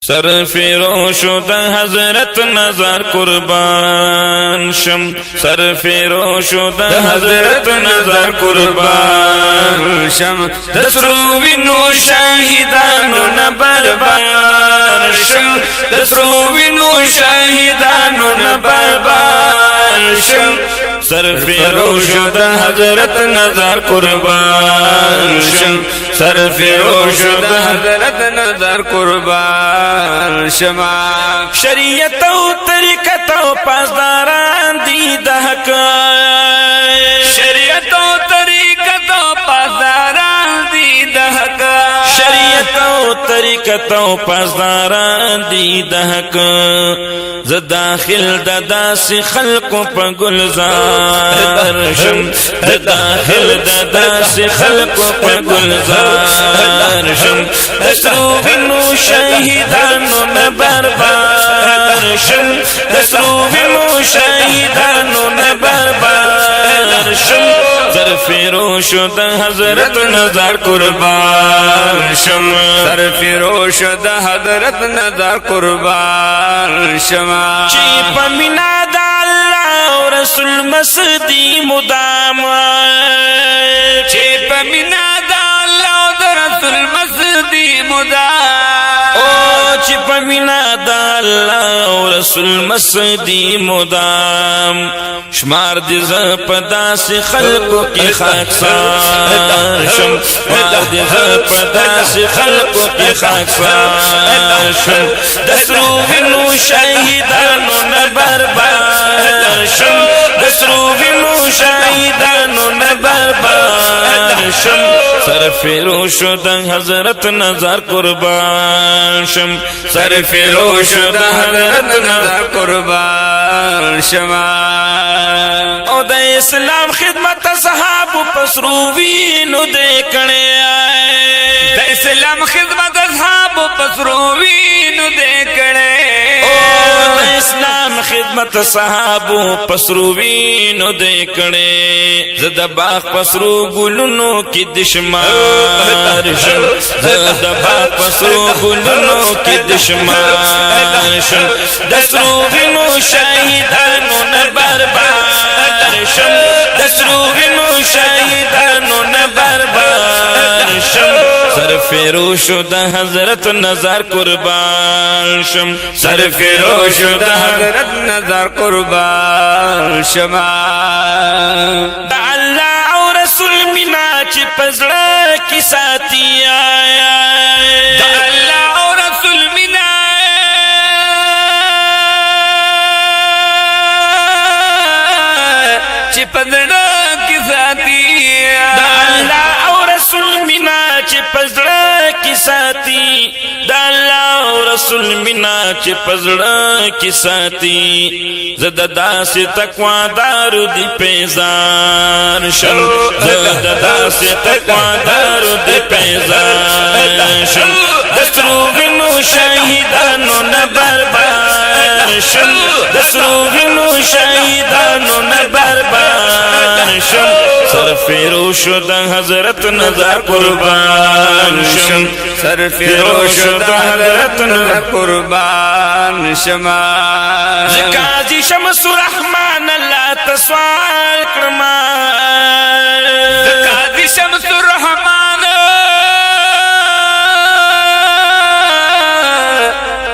सरफिरोशो the हजरत नजर कुर्बान शम सरफिरोशो द हजरत नजर कुर्बान शम दसरूविनो शाहिदानो न बरबार शम दसरूविनो शाहिदानो न बरबार शम सरफिरोशो द हजरत नजर कुर्बान शम सरफिरोशो द हजरत नजर कुर्बान शमा शरीयत तरीकत पासदारान दी दहक शरीयत तरीकत पासदारान दी दहक शरीयत तरीकत पासदारान दी दहक ज दाखिल ददा से खल्क प गुलजार शम दाखिल ददा से खल्क प गुलजार शम दसरूविनो शाहिदानो न बरबार शम दसरूविनो शाहिदानो न बरबार शम सरफिरोशो द हजरत नजर कुर्बान शम सरफिरोशो द हजरत नजर कुर्बान शमा ची पमिना दा अल्लाह और रसूल मसदी मुदाम ची पमिना दा अल्लाह और रसूल मसदी मुदाम ओ ची पमिना दा अल्लाह और रसूल मसदी मुदाम शुमार दिज पदा से खल्को की खाकसार शम शुमार दिज पदा से खल्को की खाकसार शम दसरूविनो शाहिदानो न बरबार शम दसरूविनो शाहिदानो न बरबार शम सरफिरोशो द हजरत नजर कुर्बान शम सरफिरोशो द हजरत नजर कुर्बान शमा ओ द इस्लाम खिदमत सहाब पसरूवीनो देखने आए द इस्लाम खिदमत सहाब पसरूवीनो देखने ओ द इस्लाम खिदमत सहाब पसरूवीनो देखने ज़द बाग पसरू गुलनो की दिशमार शम ज़द बाग पसरू गुलनो की दिशमार शम दसरूविनो शाहिदानो न बरबार शम दसरूविनो शाहिदानो न बरबार शम सरफिरोशो द हजरत नजर कुर्बान शम सरफिरोशो द हजरत नजर कुर्बान शमा अल्लाह और रसूल मिना ची पजड़ा की साथी आया अल्लाह और रसूल मिना ची पजड़ा की साथी अल्लाह और रसूल मिना ची पजड़ा की साथी अल्लाह और रसूल मिना ची पजड़ा की साथी ज़ददा से तकवा दारू दी पेजार शम ज़ददा से तकवा दारू दी पेजार शम दसरूविनो शाहिदानो न बरबार शम दसरूविनो शाहिदानो न बरबार शम सरफिरोशो द हजरत नजर कुर्बान शम सरफिरोशो द हजरत नजर कुर्बान शमा काजी शमसुर रहमान अल्लाह तस्वाल करमा काजी शमसुर रहमान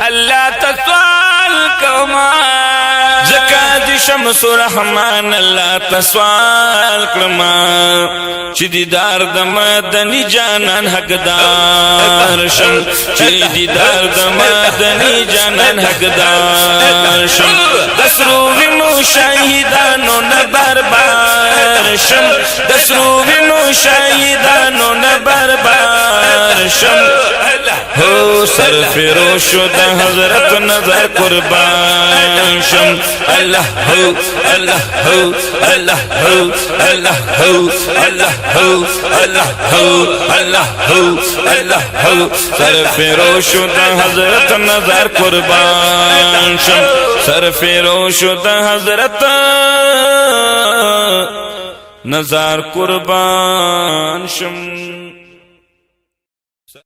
अल्लाह तस्वाल करमा काजी शमसुर रहमान अल्लाह तस्वाल करमा दीदार द मदनी जानन हकदार शम दीदार द मदनी जानन हकदार शम दसरूविनो शाहिदानो न बरबार शम दसरूविनो शाहिदानो न बरबार शम हो सरफिरोशो द हजरत नजर कुर्बान शम अल्लाह हो अल्लाह हो अल्लाह हो अल्लाह हो अल्लाह हो अल्लाह हो अल्लाह हो अल्लाह हो सरफिरोशो द हजरत नजर कुर्बान शम सरफिरोशो द हजरत नजर कुर्बान शम।